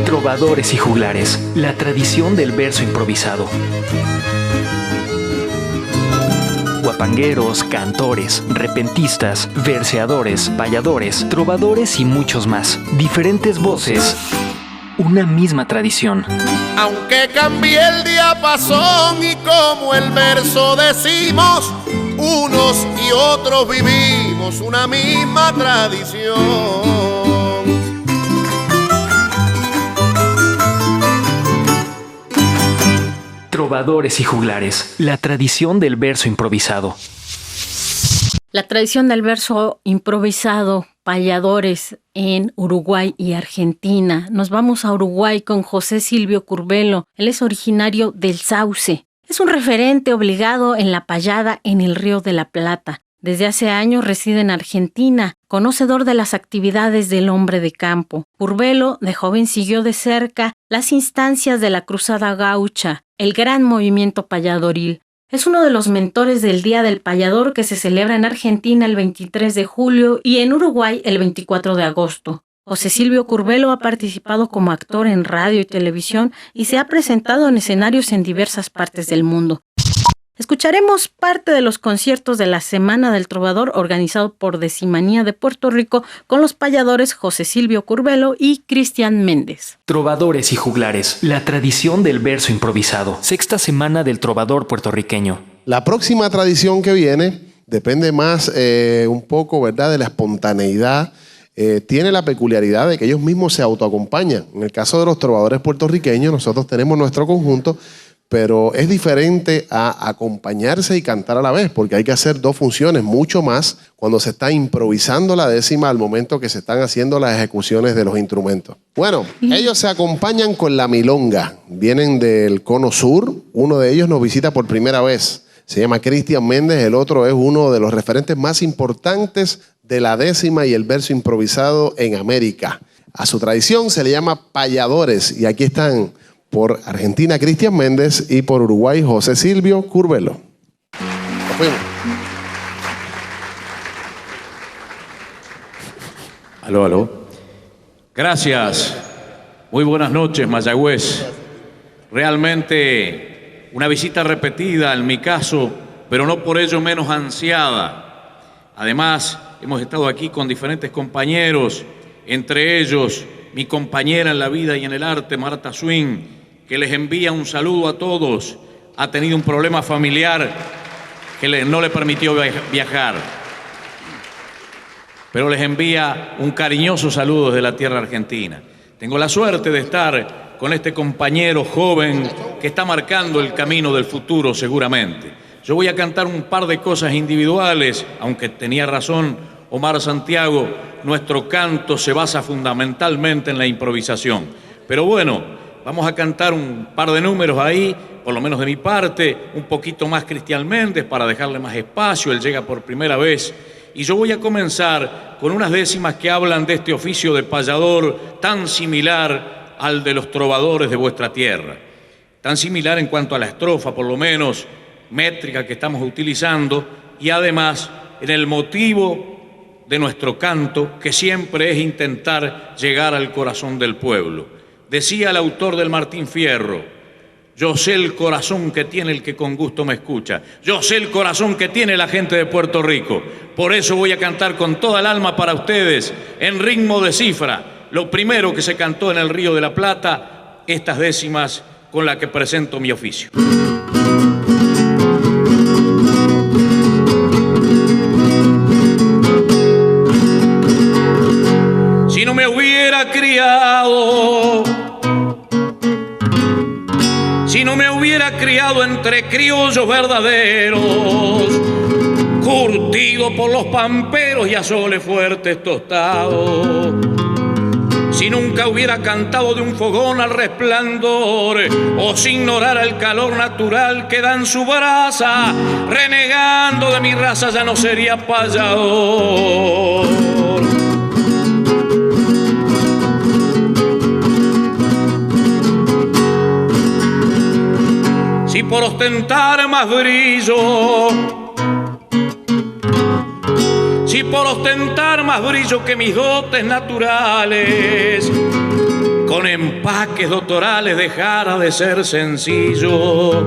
Trovadores y juglares, la tradición del verso improvisado. Guapangueros, cantores, repentistas, verseadores, payadores, trovadores y muchos más. Diferentes voces, una misma tradición. Aunque cambie el diapasón y como el verso decimos, unos y otros vivimos una misma tradición. Trovadores y juglares, la tradición del verso improvisado. La tradición del verso improvisado, payadores en Uruguay y Argentina. Nos vamos a Uruguay con José Silvio Curbelo. Él es originario del Sauce. Es un referente obligado en la payada en el Río de la Plata. Desde hace años reside en Argentina, conocedor de las actividades del hombre de campo. Curbelo, de joven, siguió de cerca las instancias de la Cruzada Gaucha, el gran movimiento payadoril. Es uno de los mentores del Día del Payador que se celebra en Argentina el 23 de julio y en Uruguay el 24 de agosto. José Silvio Curbelo ha participado como actor en radio y televisión y se ha presentado en escenarios en diversas partes del mundo. Escucharemos parte de los conciertos de la Semana del Trovador organizado por Decimanía de Puerto Rico con los payadores José Silvio Curbelo y Cristian Méndez. Trovadores y juglares, la tradición del verso improvisado. Sexta Semana del Trovador puertorriqueño. La próxima tradición que viene depende más un poco, ¿verdad?, de la espontaneidad. Tiene la peculiaridad de que ellos mismos se autoacompañan. En el caso de los trovadores puertorriqueños, nosotros tenemos nuestro conjunto, pero es diferente a acompañarse y cantar a la vez, porque hay que hacer dos funciones, mucho más cuando se está improvisando la décima al momento que se están haciendo las ejecuciones de los instrumentos. Bueno, ellos se acompañan con la milonga. Vienen del Cono Sur, uno de ellos nos visita por primera vez. Se llama Cristian Méndez, el otro es uno de los referentes más importantes de la décima y el verso improvisado en América. A su tradición se le llama payadores y aquí están por Argentina Cristian Méndez y por Uruguay José Silvio Curbelo. Nos fuimos. Aló, aló. Gracias. Muy buenas noches, Mayagüez. Realmente una visita repetida en mi caso, pero no por ello menos ansiada. Además, hemos estado aquí con diferentes compañeros, entre ellos mi compañera en la vida y en el arte, Marta Swing, que les envía un saludo a todos. Ha tenido un problema familiar que no le permitió viajar, pero les envía un cariñoso saludo desde la tierra argentina. Tengo la suerte de estar con este compañero joven que está marcando el camino del futuro seguramente. Yo voy a cantar un par de cosas individuales, aunque tenía razón Omar Santiago, nuestro canto se basa fundamentalmente en la improvisación. Pero bueno, vamos a cantar un par de números ahí, por lo menos de mi parte, un poquito más Cristian Méndez para dejarle más espacio, él llega por primera vez. Y yo voy a comenzar con unas décimas que hablan de este oficio de payador tan similar al de los trovadores de vuestra tierra. Tan similar en cuanto a la estrofa, por lo menos, métrica que estamos utilizando, y además en el motivo de nuestro canto, que siempre es intentar llegar al corazón del pueblo. Decía el autor del Martín Fierro: yo sé el corazón que tiene el que con gusto me escucha. Yo sé el corazón que tiene la gente de Puerto Rico. Por eso voy a cantar con toda el alma para ustedes, en ritmo de cifra, lo primero que se cantó en el Río de la Plata, estas décimas con las que presento mi oficio. Si no me hubiera criado, si no me hubiera criado entre criollos verdaderos, curtido por los pamperos y a soles fuertes tostados, si nunca hubiera cantado de un fogón al resplandor, o si ignorara el calor natural que da en su brasa, renegando de mi raza ya no sería payador. Si por ostentar más brillo, si por ostentar más brillo que mis dotes naturales, con empaques doctorales dejara de ser sencillo.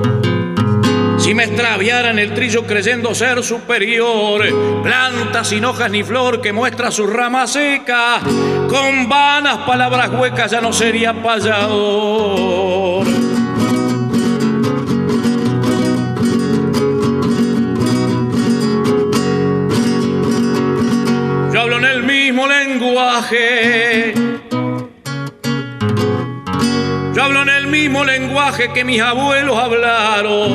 Si me extraviara en el trillo creyendo ser superior, planta sin hojas ni flor que muestra su rama seca, con vanas palabras huecas ya no sería payador. Yo hablo en el mismo lenguaje. Yo hablo en el mismo lenguaje que mis abuelos hablaron,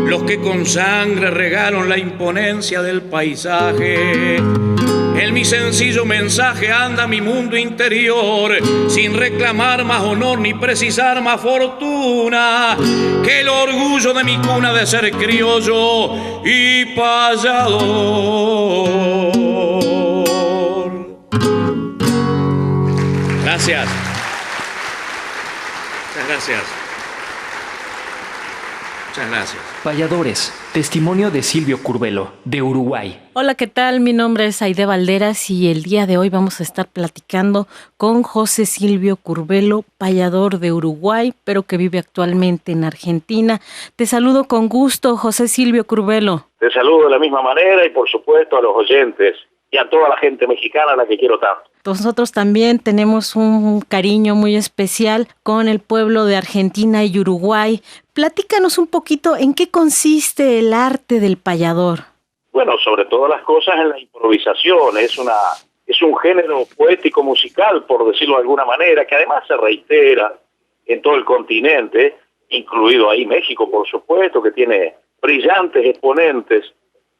los que con sangre regaron la imponencia del paisaje. En mi sencillo mensaje anda mi mundo interior, sin reclamar más honor ni precisar más fortuna que el orgullo de mi cuna de ser criollo y payador. Gracias. Muchas gracias. Muchas gracias. Payadores, testimonio de Silvio Curbelo, de Uruguay. Hola, ¿qué tal? Mi nombre es Aide Valderas y el día de hoy vamos a estar platicando con José Silvio Curbelo, payador de Uruguay, pero que vive actualmente en Argentina. Te saludo con gusto, José Silvio Curbelo. Te saludo de la misma manera y por supuesto a los oyentes y a toda la gente mexicana a la que quiero tanto. Nosotros también tenemos un cariño muy especial con el pueblo de Argentina y Uruguay. Platícanos un poquito en qué consiste el arte del payador. Bueno, sobre todas las cosas en la improvisación, es un género poético musical, por decirlo de alguna manera, que además se reitera en todo el continente, incluido ahí México, por supuesto, que tiene brillantes exponentes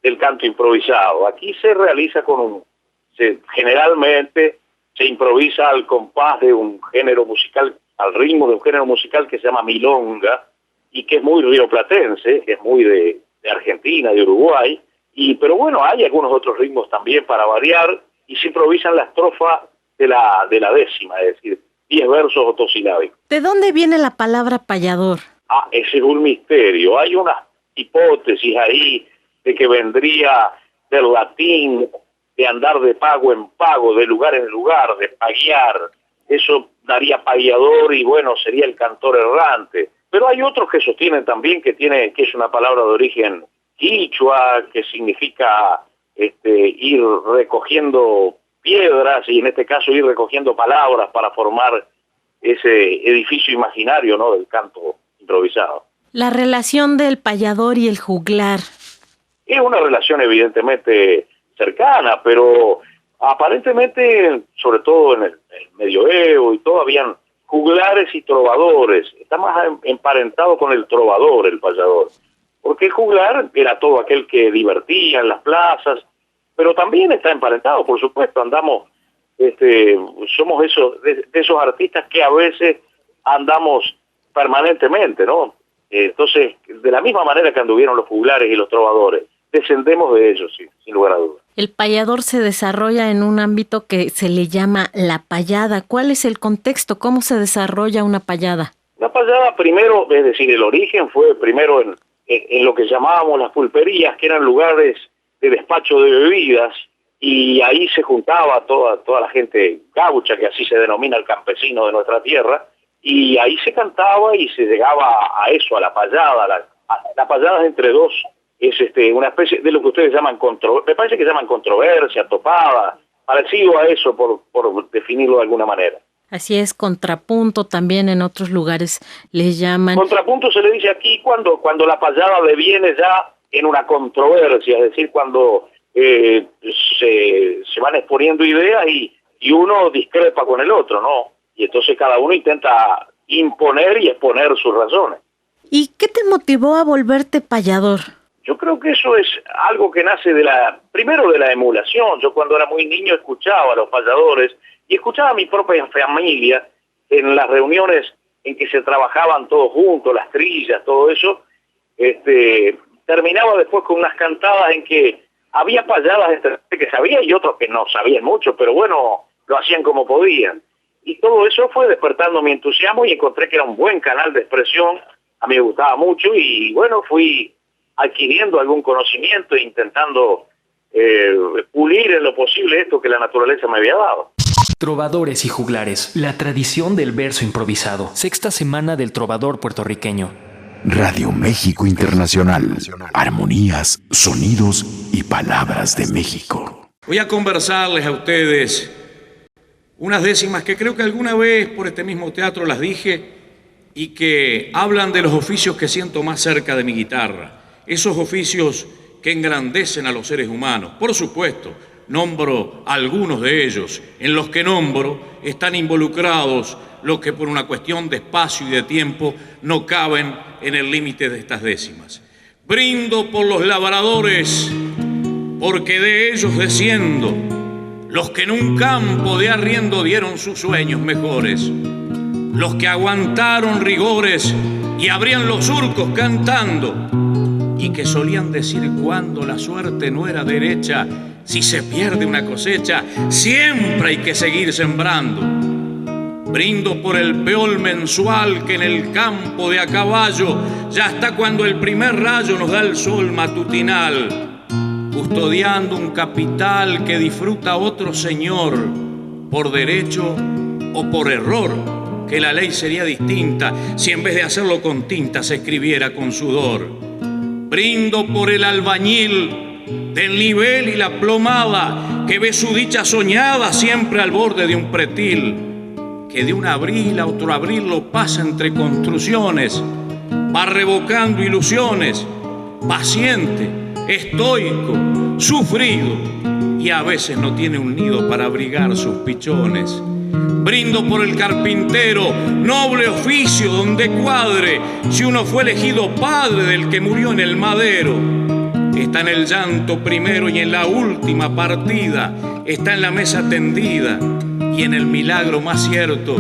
del canto improvisado. Aquí se realiza generalmente se improvisa al compás de un género musical, al ritmo de un género musical que se llama milonga y que es muy rioplatense, que es muy de Argentina, de Uruguay, pero bueno, hay algunos otros ritmos también para variar y se improvisan la estrofa de la décima, es decir, 10 versos autosilábicos. ¿De dónde viene la palabra payador? Ese es un misterio. Hay unas hipótesis ahí de que vendría del latín de andar de pago en pago, de lugar en lugar, de paguear. Eso daría payador y bueno, sería el cantor errante. Pero hay otros que sostienen también que es una palabra de origen quichua, que significa ir recogiendo piedras y en este caso ir recogiendo palabras para formar ese edificio imaginario, ¿no?, del canto improvisado. La relación del payador y el juglar. Es una relación evidentemente cercana, pero aparentemente, sobre todo en el medioevo y todo, habían juglares y trovadores. Está más emparentado con el trovador, el payador, porque el juglar era todo aquel que divertía en las plazas, pero también está emparentado, por supuesto, somos esos artistas que a veces andamos permanentemente, ¿no? Entonces, de la misma manera que anduvieron los juglares y los trovadores, descendemos de ellos, sí, sin lugar a dudas. El payador se desarrolla en un ámbito que se le llama la payada. ¿Cuál es el contexto? ¿Cómo se desarrolla una payada? La payada primero, es decir, el origen fue primero en lo que llamábamos las pulperías, que eran lugares de despacho de bebidas, y ahí se juntaba toda la gente gaucha, que así se denomina el campesino de nuestra tierra, y ahí se cantaba y se llegaba a eso, a la payada. La payada es entre dos, es una especie de lo que ustedes llaman me parece que llaman controversia, topada, parecido a eso por definirlo de alguna manera. Así es, contrapunto también en otros lugares les llaman. Contrapunto se le dice aquí cuando la payada deviene ya en una controversia, es decir, cuando se van exponiendo ideas y uno discrepa con el otro, ¿no? Y entonces cada uno intenta imponer y exponer sus razones. ¿Y qué te motivó a volverte payador? Yo creo que eso es algo que nace primero de la emulación. Yo cuando era muy niño escuchaba a los payadores y escuchaba a mi propia familia en las reuniones en que se trabajaban todos juntos, las trillas, todo eso. Terminaba después con unas cantadas en que había payadas entre que sabía y otros que no sabían mucho, pero bueno, lo hacían como podían. Y todo eso fue despertando mi entusiasmo y encontré que era un buen canal de expresión. A mí me gustaba mucho y bueno, fui adquiriendo algún conocimiento e intentando pulir en lo posible esto que la naturaleza me había dado. Trovadores y juglares, la tradición del verso improvisado. Sexta semana del trovador puertorriqueño. Radio México Internacional. Armonías, sonidos y palabras de México. Voy a conversarles a ustedes unas décimas que creo que alguna vez por este mismo teatro las dije y que hablan de los oficios que siento más cerca de mi guitarra. Esos oficios que engrandecen a los seres humanos. Por supuesto, nombro algunos de ellos. En los que nombro están involucrados los que por una cuestión de espacio y de tiempo no caben en el límite de estas décimas. Brindo por los labradores, porque de ellos desciendo, los que en un campo de arriendo dieron sus sueños mejores, los que aguantaron rigores y abrían los surcos cantando, y que solían decir cuando la suerte no era derecha, si se pierde una cosecha, siempre hay que seguir sembrando. Brindo por el peol mensual que en el campo de a caballo ya está cuando el primer rayo nos da el sol matutinal, custodiando un capital que disfruta otro señor, por derecho o por error, que la ley sería distinta si en vez de hacerlo con tinta se escribiera con sudor. Brindo por el albañil del nivel y la plomada, que ve su dicha soñada siempre al borde de un pretil, que de un abril a otro abril lo pasa entre construcciones, va revocando ilusiones, paciente, estoico, sufrido, y a veces no tiene un nido para abrigar sus pichones. Brindo por el carpintero, noble oficio donde cuadre si uno fue elegido padre del que murió en el madero. Está en el llanto primero y en la última partida, está en la mesa tendida y en el milagro más cierto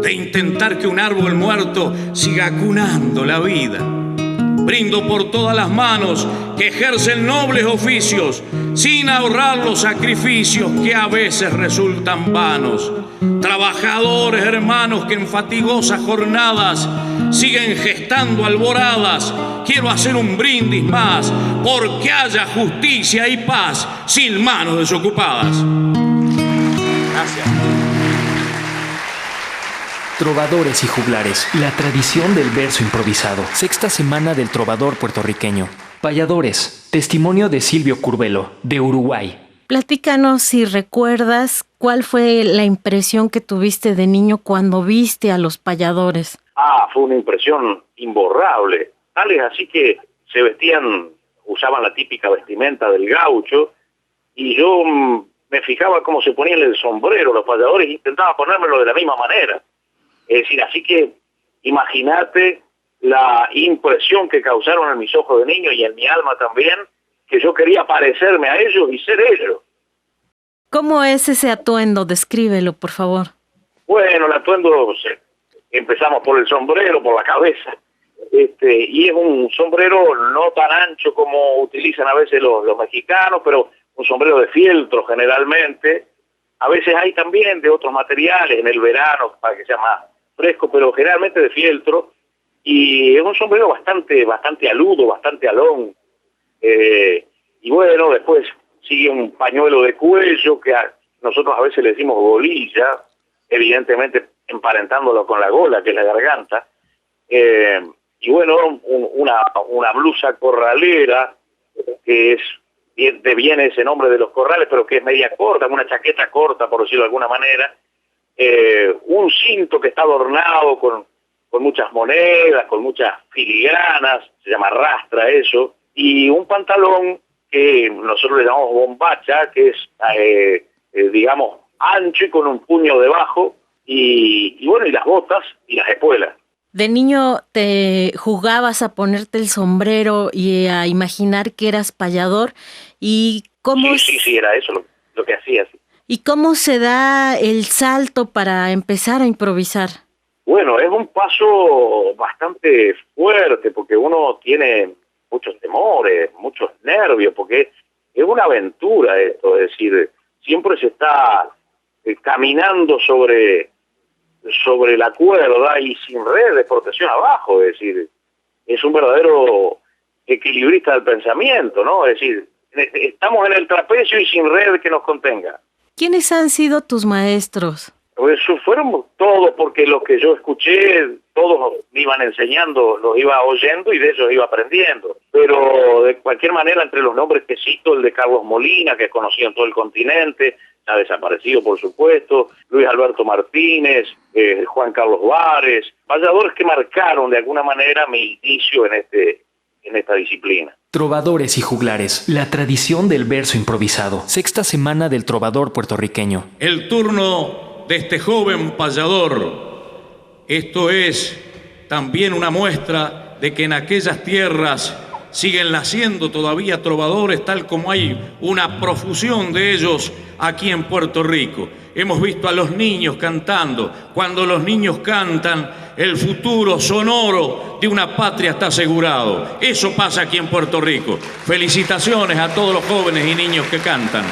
de intentar que un árbol muerto siga cunando la vida. Brindo por todas las manos que ejercen nobles oficios sin ahorrar los sacrificios que a veces resultan vanos. Trabajadores hermanos que en fatigosas jornadas siguen gestando alboradas. Quiero hacer un brindis más porque haya justicia y paz sin manos desocupadas. Gracias. Trovadores y juglares, la tradición del verso improvisado. Sexta semana del trovador puertorriqueño. Payadores, testimonio de Silvio Curbelo, de Uruguay. Platícanos si recuerdas cuál fue la impresión que tuviste de niño cuando viste a los payadores. Fue una impresión imborrable. Tales así que se vestían, usaban la típica vestimenta del gaucho, y yo me fijaba cómo se ponían el sombrero los payadores e intentaba ponérmelo de la misma manera. Es decir, así que imagínate la impresión que causaron en mis ojos de niño y en mi alma también, que yo quería parecerme a ellos y ser ellos. ¿Cómo es ese atuendo? Descríbelo, por favor. Bueno, el atuendo, empezamos por el sombrero, por la cabeza, y es un sombrero no tan ancho como utilizan a veces los mexicanos, pero un sombrero de fieltro generalmente. A veces hay también de otros materiales en el verano para que sea más fresco, pero generalmente de fieltro, y es un sombrero bastante aludo, bastante alón. Y bueno, después sigue un pañuelo de cuello que nosotros a veces le decimos golilla, evidentemente emparentándolo con la gola, que es la garganta. Y bueno, una blusa corralera, que viene ese nombre de los corrales, pero que es media corta, una chaqueta corta, por decirlo de alguna manera. Un cinto que está adornado con muchas monedas, con muchas filigranas, se llama rastra eso, y un pantalón que nosotros le llamamos bombacha, que es, digamos, ancho y con un puño debajo, y bueno, y las botas y las espuelas. ¿De niño te jugabas a ponerte el sombrero y a imaginar que eras payador? ¿Y cómo Sí, era eso lo que hacía. Sí. ¿Y cómo se da el salto para empezar a improvisar? Bueno, es un paso bastante fuerte porque uno tiene muchos temores, muchos nervios, porque es una aventura esto, es decir, siempre se está caminando sobre la cuerda y sin red de protección abajo, es decir, es un verdadero equilibrista del pensamiento, ¿no? Es decir, estamos en el trapecio y sin red que nos contenga. ¿Quiénes han sido tus maestros? Pues fueron todos, porque los que yo escuché, todos me iban enseñando, los iba oyendo y de ellos iba aprendiendo. Pero de cualquier manera, entre los nombres que cito, el de Carlos Molina, que conocí en todo el continente, ha desaparecido por supuesto, Luis Alberto Martínez, Juan Carlos Vares, payadores que marcaron de alguna manera mi inicio en esta disciplina. Trovadores y juglares, la tradición del verso improvisado. Sexta semana del trovador puertorriqueño. El turno de este joven payador. Esto es también una muestra de que en aquellas tierras siguen naciendo todavía trovadores, tal como hay una profusión de ellos aquí en Puerto Rico. Hemos visto a los niños cantando. Cuando los niños cantan, el futuro sonoro de una patria está asegurado. Eso pasa aquí en Puerto Rico. Felicitaciones a todos los jóvenes y niños que cantan.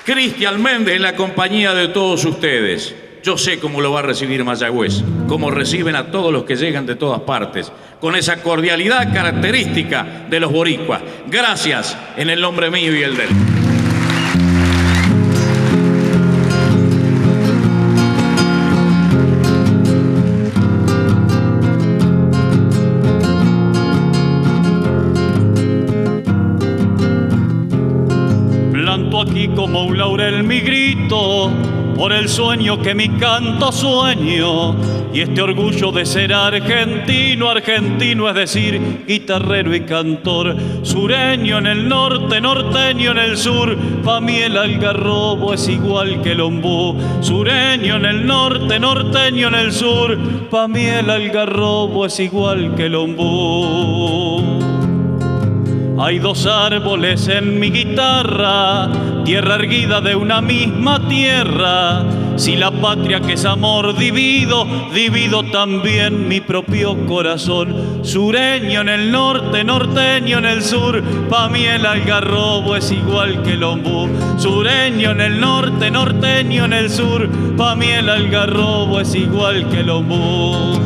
Cristian Méndez en la compañía de todos ustedes. Yo sé cómo lo va a recibir Mayagüez, cómo reciben a todos los que llegan de todas partes, con esa cordialidad característica de los boricuas. Gracias en el nombre mío y el de él. Planto aquí como un laurel mi grito, por el sueño que mi canto sueño, y este orgullo de ser argentino, argentino es decir, guitarrero y cantor, sureño en el norte, norteño en el sur, pa' mí el algarrobo es igual que el ombú, sureño en el norte, norteño en el sur, pa' mí el algarrobo es igual que el ombú. Hay dos árboles en mi guitarra, tierra erguida de una misma tierra. Si la patria que es amor divido, divido también mi propio corazón. Sureño en el norte, norteño en el sur, pa' mí el algarrobo es igual que el ombú. Sureño en el norte, norteño en el sur, pa' mí el algarrobo es igual que el ombú.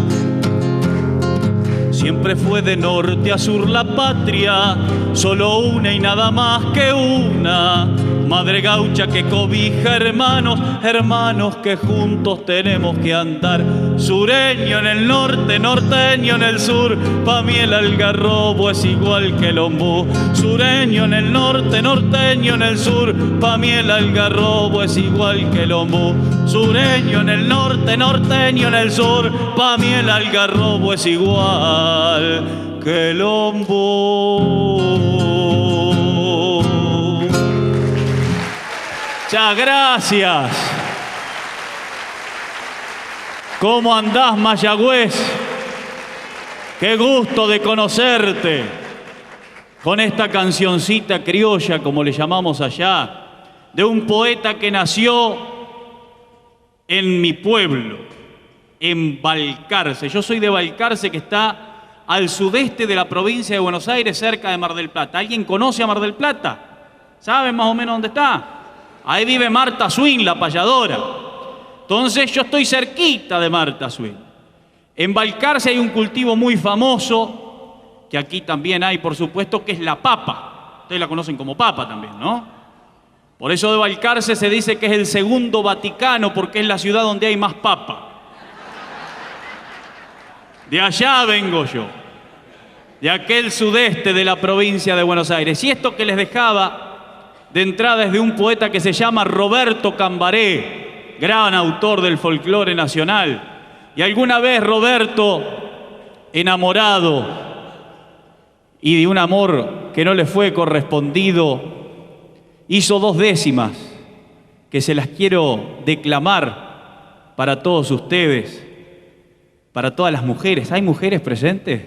Siempre fue de norte a sur la patria, solo una y nada más que una. Madre gaucha que cobija hermanos, hermanos que juntos tenemos que andar. Sureño en el norte, norteño en el sur, pa' mí el algarrobo es igual que el ombú. Sureño en el norte, norteño en el sur, pa' mí el algarrobo es igual que el ombú. Sureño en el norte, norteño en el sur, pa' mí el algarrobo es igual que el ombú. Muchas gracias. ¿Cómo andás, Mayagüez? Qué gusto de conocerte. Con esta cancioncita criolla, como le llamamos allá, de un poeta que nació en mi pueblo, en Balcarce. Yo soy de Balcarce, que está al sudeste de la provincia de Buenos Aires, cerca de Mar del Plata. ¿Alguien conoce a Mar del Plata? ¿Saben más o menos dónde está? Ahí vive Marta Swing, la payadora. Entonces yo estoy cerquita de Marta Swing. En Balcarce hay un cultivo muy famoso, que aquí también hay, por supuesto, que es la papa. Ustedes la conocen como papa también, ¿no? Por eso de Balcarce se dice que es el segundo Vaticano, porque es la ciudad donde hay más papa. De allá vengo yo, de aquel sudeste de la provincia de Buenos Aires. Y esto que les dejaba de entrada es de un poeta que se llama Roberto Cambaré, gran autor del folclore nacional. Y alguna vez Roberto, enamorado y de un amor que no le fue correspondido, hizo 2 décimas que se las quiero declamar para todos ustedes, para todas las mujeres. ¿Hay mujeres presentes?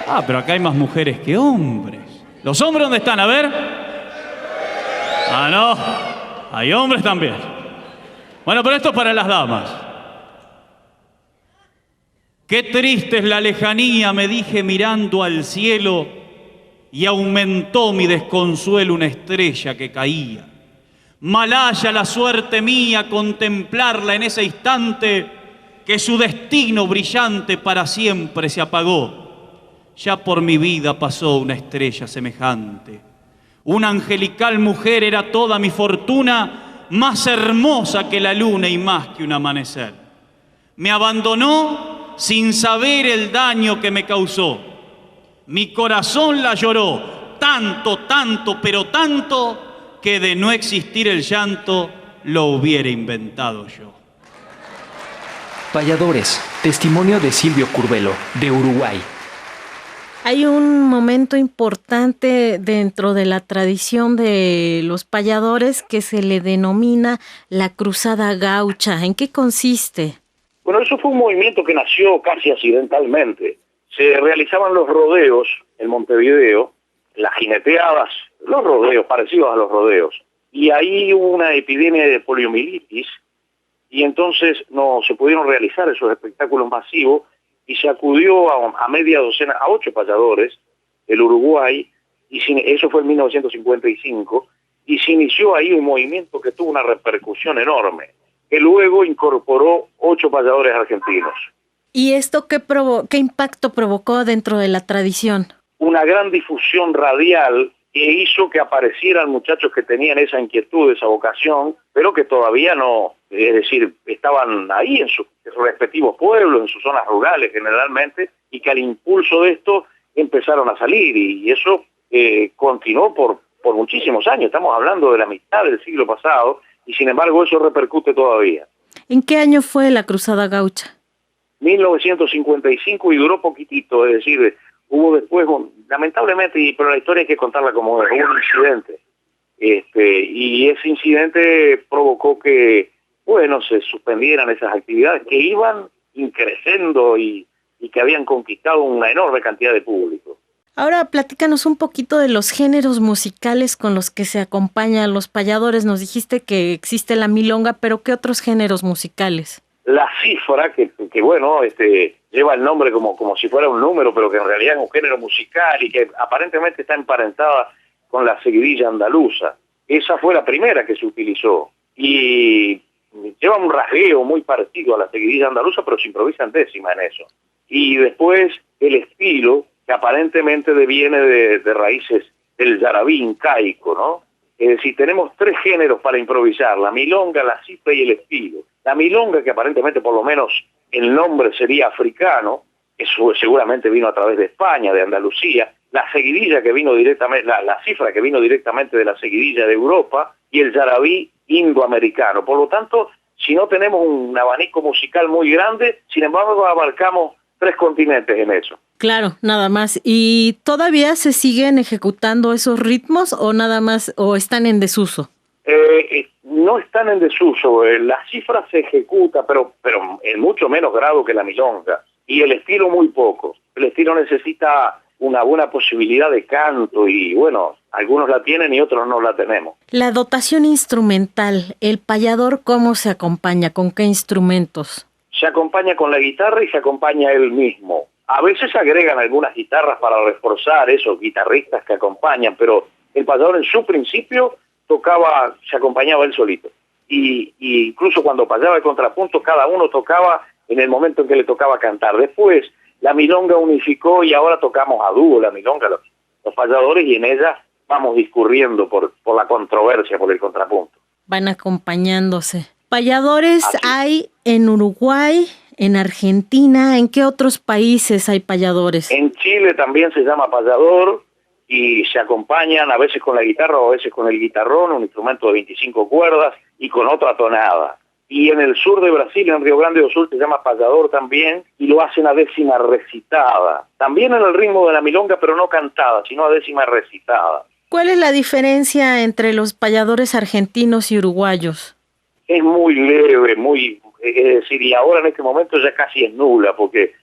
Ah, pero acá hay más mujeres que hombres. ¿Los hombres dónde están? A ver. Ah, no. Hay hombres también. Bueno, pero esto es para las damas. Qué triste es la lejanía, me dije mirando al cielo, y aumentó mi desconsuelo una estrella que caía. Malhaya la suerte mía contemplarla en ese instante que su destino brillante para siempre se apagó. Ya por mi vida pasó una estrella semejante. Una angelical mujer era toda mi fortuna, más hermosa que la luna y más que un amanecer. Me abandonó sin saber el daño que me causó. Mi corazón la lloró, tanto, pero tanto, que de no existir el llanto, lo hubiera inventado yo. Payadores, testimonio de Silvio Curbelo, de Uruguay. Hay un momento importante dentro de la tradición de los payadores que se le denomina la Cruzada Gaucha. ¿En qué consiste? Bueno, eso fue un movimiento que nació casi accidentalmente. Se realizaban los rodeos en Montevideo, las jineteadas, los rodeos, parecidos a los rodeos. Y ahí hubo una epidemia de poliomielitis y entonces no se pudieron realizar esos espectáculos masivos y se acudió a media docena, a 8 payadores del Uruguay, y eso fue en 1955, y se inició ahí un movimiento que tuvo una repercusión enorme, que luego incorporó 8 payadores argentinos. ¿Y esto qué impacto provocó dentro de la tradición? Una gran difusión radial que hizo que aparecieran muchachos que tenían esa inquietud, esa vocación, pero que todavía no, es decir, estaban ahí en sus respectivos pueblos, en sus zonas rurales generalmente, y que al impulso de esto empezaron a salir, y eso continuó por muchísimos años. Estamos hablando de la mitad del siglo pasado, y sin embargo eso repercute todavía. ¿En qué año fue la Cruzada Gaucha? 1955, y duró poquitito, es decir, hubo después, lamentablemente, pero la historia hay que contarla como es, hubo un incidente. Y ese incidente provocó que, bueno, se suspendieran esas actividades que iban increciendo y que habían conquistado una enorme cantidad de público. Ahora platícanos un poquito de los géneros musicales con los que se acompañan los payadores. Nos dijiste que existe la milonga, pero ¿qué otros géneros musicales? La cifra, que bueno, lleva el nombre como si fuera un número, pero que en realidad es un género musical y que aparentemente está emparentada con la seguidilla andaluza. Esa fue la primera que se utilizó y lleva un rasgueo muy parecido a la seguidilla andaluza, pero se improvisa en décima en eso. Y después el estilo, que aparentemente deviene de raíces del yarabí incaico, ¿no? Es decir, tenemos 3 géneros para improvisar: la milonga, la cifra y el estilo. La milonga, que aparentemente por lo menos el nombre sería africano, eso seguramente vino a través de España, de Andalucía, la seguidilla que vino directamente, la cifra que vino directamente de la seguidilla de Europa, y el yarabí indoamericano. Por lo tanto, si no tenemos un abanico musical muy grande, sin embargo abarcamos 3 continentes en eso. Claro, nada más. ¿Y todavía se siguen ejecutando esos ritmos o nada más, o están en desuso? No están en desuso. La cifra se ejecuta, pero en mucho menos grado que la milonga. Y el estilo muy poco. El estilo necesita una buena posibilidad de canto y, bueno, algunos la tienen y otros no la tenemos. La dotación instrumental, ¿el payador cómo se acompaña? ¿Con qué instrumentos? Se acompaña con la guitarra y se acompaña él mismo. A veces agregan algunas guitarras para reforzar esos guitarristas que acompañan, pero el payador en su principio se acompañaba él solito. Y incluso cuando payaba el contrapunto, cada uno tocaba en el momento en que le tocaba cantar. Después la milonga unificó y ahora tocamos a dúo la milonga, los payadores, y en ella vamos discurriendo por la controversia, por el contrapunto. Van acompañándose. ¿Payadores hay en Uruguay, en Argentina? ¿En qué otros países hay payadores? En Chile también se llama payador y se acompañan a veces con la guitarra o a veces con el guitarrón, un instrumento de 25 cuerdas y con otra tonada. Y en el sur de Brasil, en Río Grande do Sul, se llama payador también y lo hacen a décima recitada. También en el ritmo de la milonga, pero no cantada, sino a décima recitada. ¿Cuál es la diferencia entre los payadores argentinos y uruguayos? Es muy leve, es decir, y ahora en este momento ya casi es nula, porque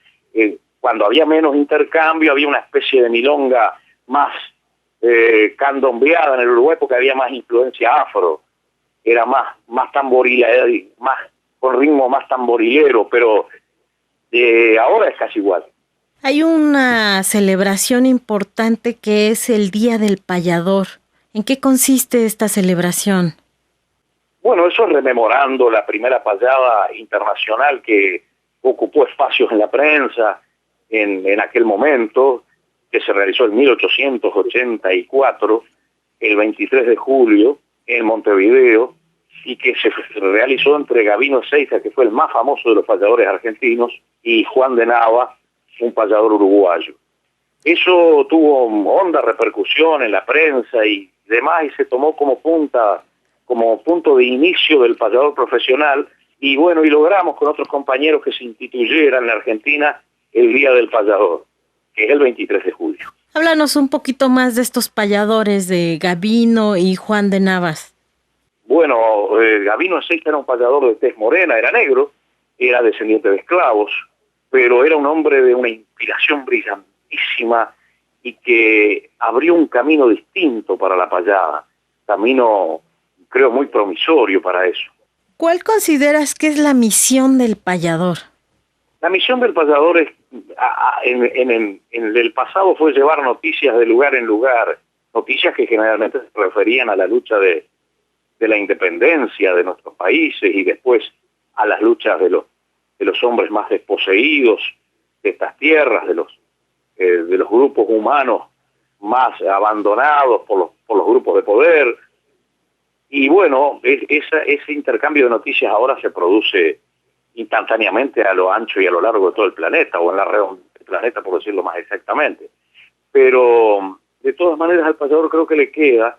cuando había menos intercambio había una especie de milonga más candombeada en el Uruguay porque había más influencia afro, era más tamborila, más con ritmo más tamborilero, pero ahora es casi igual. Hay una celebración importante que es el Día del Payador. ¿En qué consiste esta celebración? Bueno, eso es rememorando la primera payada internacional que ocupó espacios en la prensa en aquel momento, que se realizó en 1884, el 23 de julio en Montevideo y que se realizó entre Gabino Ezeiza, que fue el más famoso de los payadores argentinos, y Juan de Nava, un payador uruguayo. Eso tuvo honda repercusión en la prensa y demás, y se tomó como punto de inicio del payador profesional, y bueno, y logramos con otros compañeros que se instituyera en la Argentina el Día del Payador, que es el 23 de julio. Háblanos un poquito más de estos payadores de Gabino y Juan de Navas. Bueno, Gabino Ezeiza era un payador de tez morena, era negro, era descendiente de esclavos, pero era un hombre de una inspiración brillantísima y que abrió un camino distinto para la payada, camino, creo, muy promisorio para eso. ¿Cuál consideras que es la misión del payador? La misión del payador es, en el pasado fue llevar noticias de lugar en lugar, noticias que generalmente se referían a la lucha de la independencia de nuestros países y después a las luchas de los hombres más desposeídos de estas tierras, de los grupos humanos más abandonados por los grupos de poder. Y bueno, ese intercambio de noticias ahora se produce instantáneamente a lo ancho y a lo largo de todo el planeta, o en la redonda del planeta, por decirlo más exactamente. Pero de todas maneras al payador creo que le queda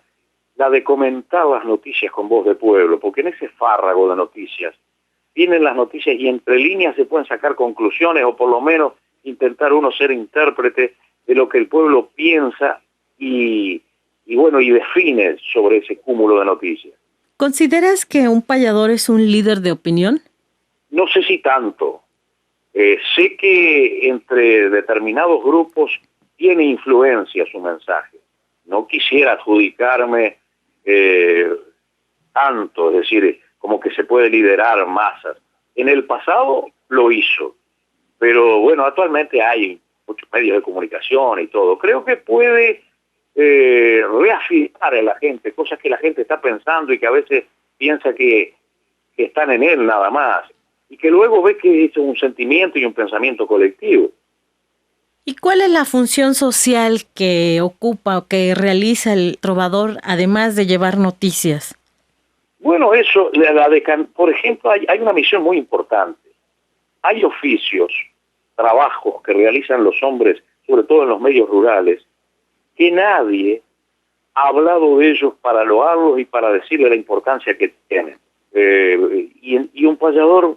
la de comentar las noticias con voz de pueblo, porque en ese fárrago de noticias vienen las noticias y entre líneas se pueden sacar conclusiones, o por lo menos intentar uno ser intérprete de lo que el pueblo piensa y bueno, y define sobre ese cúmulo de noticias. ¿Consideras que un payador es un líder de opinión? No sé si tanto. Sé que entre determinados grupos tiene influencia su mensaje. No quisiera adjudicarme tanto, es decir, como que se puede liderar masas. En el pasado lo hizo, pero bueno, actualmente hay muchos medios de comunicación y todo. Creo que puede reafirmar a la gente cosas que la gente está pensando y que a veces piensa que están en él nada más, y que luego ve que es un sentimiento y un pensamiento colectivo. ¿Y cuál es la función social que ocupa o que realiza el trovador, además de llevar noticias? Bueno, eso, por ejemplo, hay una misión muy importante. Hay oficios, trabajos que realizan los hombres, sobre todo en los medios rurales, que nadie ha hablado de ellos para loarlos y para decirle la importancia que tienen. Y un payador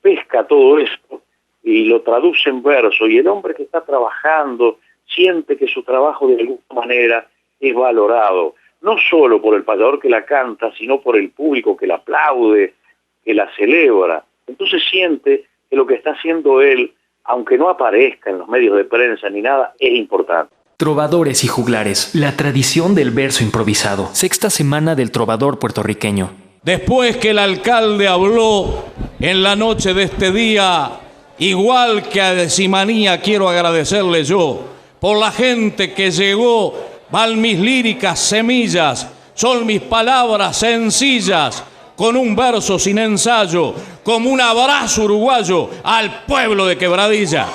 pesca todo eso y lo traduce en verso, y el hombre que está trabajando siente que su trabajo de alguna manera es valorado, no solo por el payador que la canta, sino por el público que la aplaude, que la celebra. Entonces siente que lo que está haciendo él, aunque no aparezca en los medios de prensa ni nada, es importante. Trovadores y juglares, la tradición del verso improvisado. Sexta semana del trovador puertorriqueño. Después que el alcalde habló en la noche de este día, igual que a Decimanía, quiero agradecerle yo por la gente que llegó. Van mis líricas semillas, son mis palabras sencillas, con un verso sin ensayo, como un abrazo uruguayo al pueblo de Quebradilla.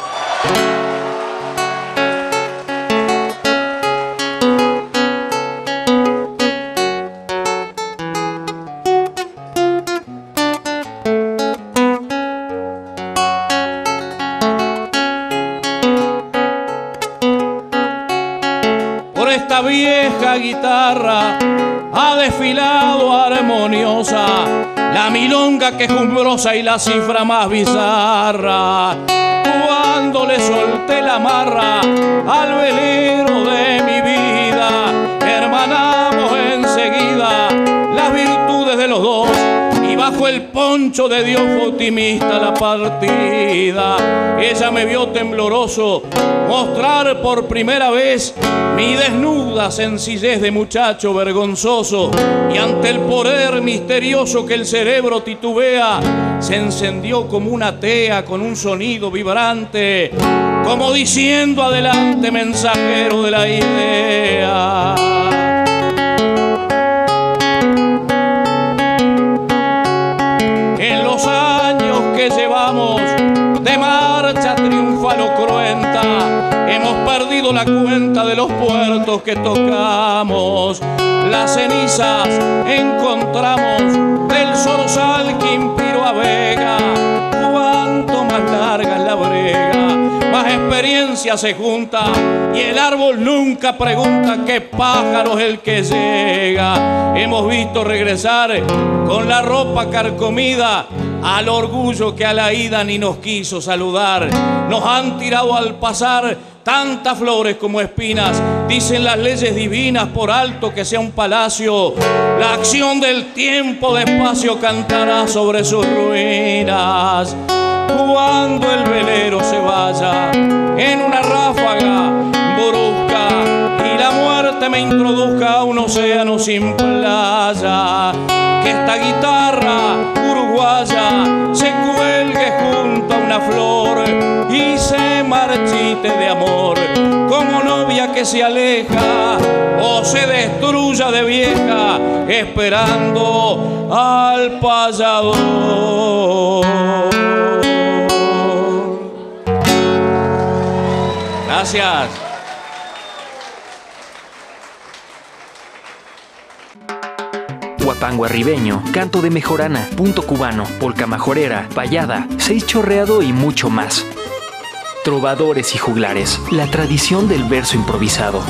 Esta vieja guitarra ha desfilado armoniosa la milonga quejumbrosa y la cifra más bizarra. Cuando le solté la marra al velero de mi vida, hermanamos enseguida las virtudes de los dos, y bajo el poncho de Dios fue optimista la partida. Ella me vio tembloroso mostrar por primera vez mi desnuda sencillez de muchacho vergonzoso, y ante el poder misterioso que el cerebro titubea, se encendió como una tea con un sonido vibrante, como diciendo: adelante, mensajero de la idea. En los años que llevamos de marcha triunfal o cruenta, hemos perdido llevando la cuenta de los puertos que tocamos. Las cenizas encontramos del zorzal que inspiró a Vega. Cuanto más larga es la brega, más experiencia se junta, y el árbol nunca pregunta qué pájaro es el que llega. Hemos visto regresar con la ropa carcomida al orgullo que a la ida ni nos quiso saludar. Nos han tirado al pasar tantas flores como espinas. Dicen las leyes divinas, por alto que sea un palacio, la acción del tiempo despacio cantará sobre sus ruinas. Cuando el velero se vaya en una ráfaga brusca y la muerte me introduzca a un océano sin playa, que esta guitarra uruguaya se cuelgue junto a una flor y se marchite de amor como novia que se aleja o se destruya de vieja esperando al payador. Gracias. Huapango arribeño, canto de mejorana, punto cubano, polca majorera, payada, seis chorreado y mucho más. Trovadores y juglares, la tradición del verso improvisado.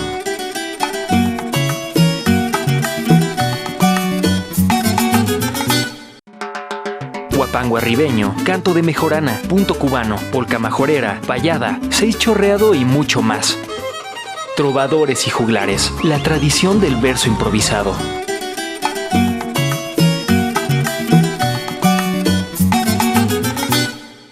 Huapango arribeño, canto de mejorana, punto cubano, polca majorera, payada, seis chorreado y mucho más. Trovadores y juglares, la tradición del verso improvisado.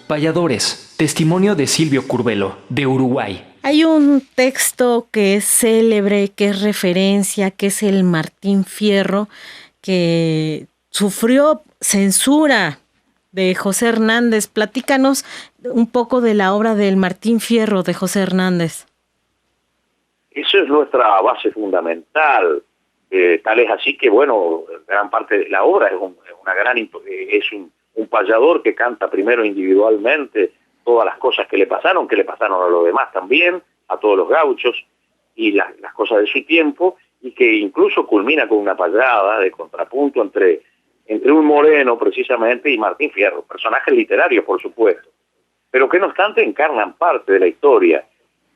Payadores, testimonio de Silvio Curbelo, de Uruguay. Hay un texto que es célebre, que es referencia, que es el Martín Fierro, que sufrió censura de José Hernández. Platícanos un poco de la obra del Martín Fierro de José Hernández. Eso es nuestra base fundamental. Tal es así que, bueno, gran parte de la obra es un payador que canta primero individualmente todas las cosas que le pasaron a los demás también, a todos los gauchos, y las cosas de su tiempo, y que incluso culmina con una payada de contrapunto entre un moreno, precisamente, y Martín Fierro, personajes literarios, por supuesto, pero que no obstante encarnan parte de la historia.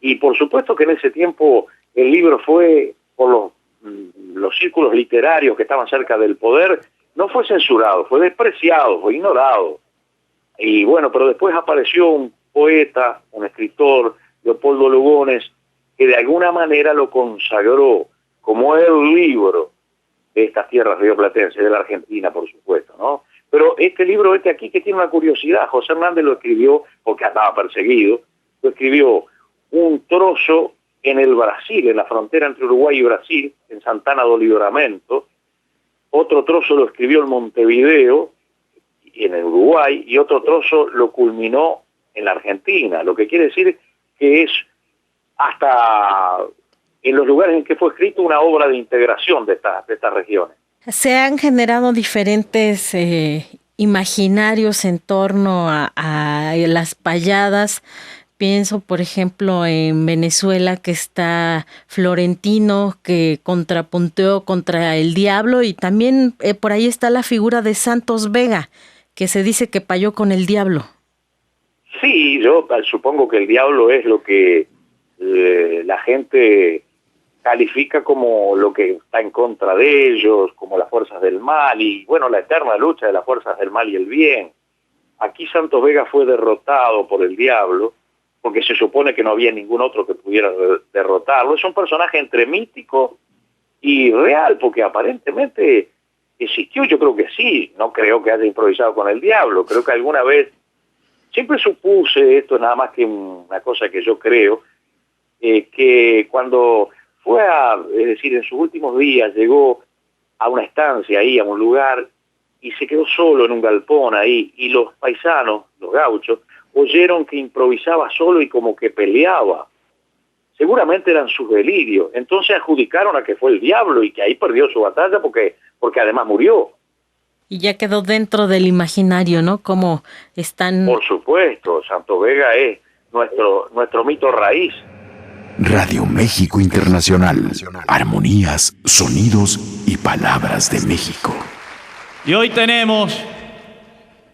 Y por supuesto que en ese tiempo el libro fue, por los círculos literarios que estaban cerca del poder, no fue censurado, fue despreciado, fue ignorado. Y bueno, pero después apareció un poeta, un escritor, Leopoldo Lugones, que de alguna manera lo consagró como el libro de estas tierras rioplatenses, de la Argentina, por supuesto, ¿no? Pero este libro, aquí, que tiene una curiosidad, José Hernández lo escribió porque estaba perseguido, lo escribió un trozo en el Brasil, en la frontera entre Uruguay y Brasil, en Santana do Livramento. Otro trozo lo escribió en Montevideo, en el Uruguay, y otro trozo lo culminó en la Argentina, lo que quiere decir que es hasta en los lugares en que fue escrito una obra de integración de estas regiones. Se han generado diferentes imaginarios en torno a las payadas. Pienso, por ejemplo, en Venezuela, que está Florentino, que contrapunteó contra el diablo, y también por ahí está la figura de Santos Vega, que se dice que payó con el diablo. Sí, yo supongo que el diablo es lo que la gente califica como lo que está en contra de ellos, como las fuerzas del mal, y bueno, la eterna lucha de las fuerzas del mal y el bien. Aquí Santos Vega fue derrotado por el diablo, porque se supone que no había ningún otro que pudiera derrotarlo. Es un personaje entre mítico y real, porque aparentemente existió, yo creo que sí, no creo que haya improvisado con el diablo, creo que alguna vez, siempre supuse, esto es nada más que una cosa que yo creo, que cuando fue es decir, en sus últimos días llegó a una estancia ahí, a un lugar, y se quedó solo en un galpón ahí, y los paisanos, los gauchos, oyeron que improvisaba solo y como que peleaba. Seguramente eran sus delirios. Entonces adjudicaron a que fue el diablo y que ahí perdió su batalla porque además murió. Y ya quedó dentro del imaginario, ¿no? Como están... Por supuesto, Santos Vega es nuestro mito raíz. Radio México Internacional. Armonías, sonidos y palabras de México. Y hoy tenemos,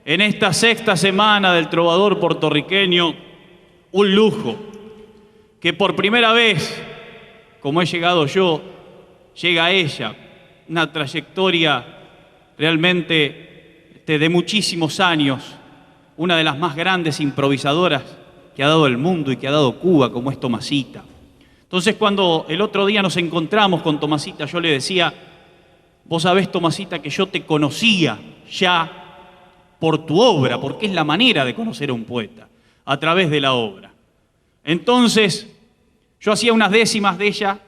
en esta sexta semana del trovador puertorriqueño, un lujo, que por primera vez, como he llegado yo, llega ella, una trayectoria realmente de muchísimos años, una de las más grandes improvisadoras que ha dado el mundo y que ha dado Cuba, como es Tomasita. Entonces, cuando el otro día nos encontramos con Tomasita, yo le decía: vos sabés, Tomasita, que yo te conocía ya por tu obra, porque es la manera de conocer a un poeta, a través de la obra. Entonces, yo hacía unas décimas de ella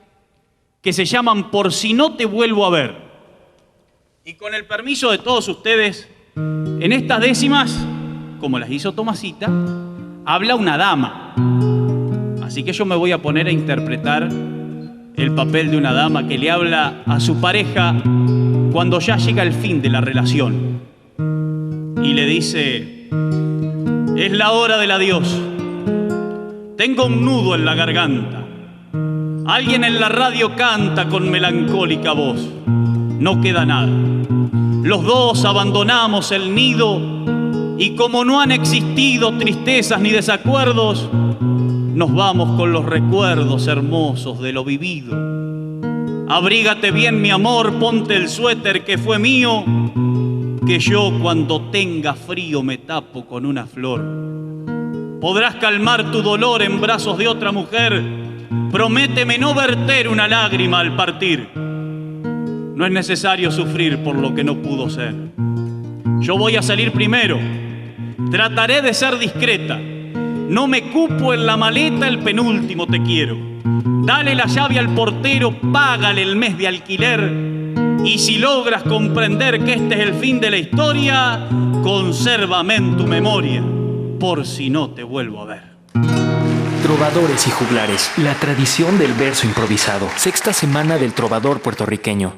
que se llaman Por si no te vuelvo a ver. Y con el permiso de todos ustedes, en estas décimas, como las hizo Tomasita, habla una dama. Así que yo me voy a poner a interpretar el papel de una dama que le habla a su pareja cuando ya llega el fin de la relación. Y le dice: es la hora del adiós. Tengo un nudo en la garganta. Alguien en la radio canta con melancólica voz. No queda nada. Los dos abandonamos el nido y como no han existido tristezas ni desacuerdos, nos vamos con los recuerdos hermosos de lo vivido. Abrígate bien, mi amor, ponte el suéter que fue mío, que yo cuando tenga frío me tapo con una flor. Podrás calmar tu dolor en brazos de otra mujer, prométeme no verter una lágrima al partir. No es necesario sufrir por lo que no pudo ser. Yo voy a salir primero, trataré de ser discreta. No me cupo en la maleta el penúltimo te quiero. Dale la llave al portero, págale el mes de alquiler. Y si logras comprender que este es el fin de la historia, consérvame en tu memoria, por si no te vuelvo a ver. Trovadores y juglares, la tradición del verso improvisado. Sexta semana del trovador puertorriqueño.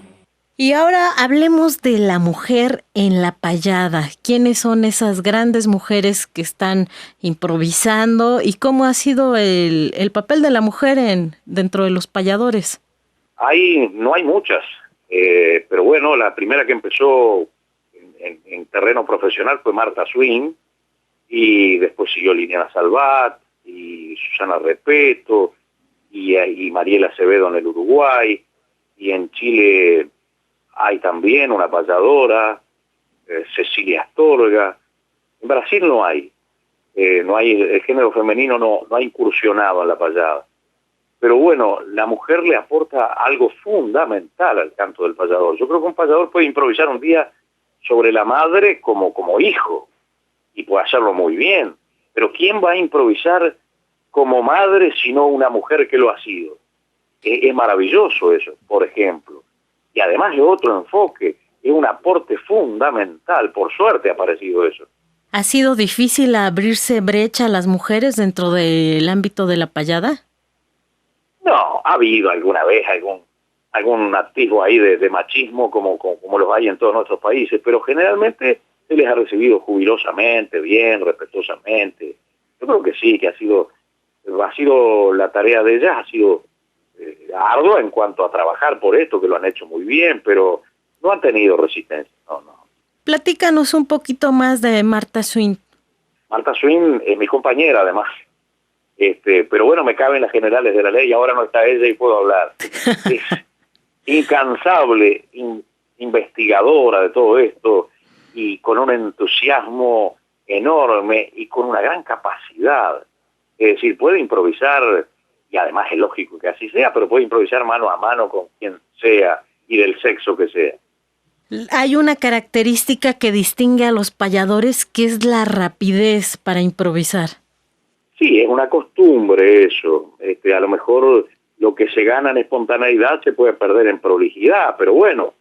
Y ahora hablemos de la mujer en la payada. ¿Quiénes son esas grandes mujeres que están improvisando y cómo ha sido el papel de la mujer dentro de los payadores? No hay muchas, pero bueno, la primera que empezó en terreno profesional fue Marta Swing, y después siguió Liliana Salvat y Susana Repeto y Mariela Acevedo en el Uruguay, y en Chile hay también una payadora, Cecilia Astorga. En Brasil no hay, el género femenino no ha incursionado en la payada. Pero bueno, la mujer le aporta algo fundamental al canto del payador. Yo creo que un payador puede improvisar un día sobre la madre como hijo, y puede hacerlo muy bien. Pero ¿quién va a improvisar como madre sino una mujer que lo ha sido? Es maravilloso eso, por ejemplo. Y además es otro enfoque, es un aporte fundamental. Por suerte ha aparecido eso. ¿Ha sido difícil abrirse brecha a las mujeres dentro del ámbito de la payada? No, ha habido alguna vez algún atisbo ahí de machismo como los hay en todos nuestros países, pero generalmente se les ha recibido jubilosamente, bien, respetuosamente. Yo creo que sí, que ha sido la tarea de ellas, ha sido ardua en cuanto a trabajar por esto, que lo han hecho muy bien, pero no han tenido resistencia, no. Platícanos un poquito más de Marta Swing. Marta Swing es mi compañera, además. Pero bueno, me caben las generales de la ley, ahora no está ella y puedo hablar. Es incansable, investigadora de todo esto, y con un entusiasmo enorme y con una gran capacidad. Es decir, puede improvisar, y además es lógico que así sea, pero puede improvisar mano a mano con quien sea y del sexo que sea. Hay una característica que distingue a los payadores, que es la rapidez para improvisar. Sí, es una costumbre eso. A lo mejor lo que se gana en espontaneidad se puede perder en prolijidad, pero bueno,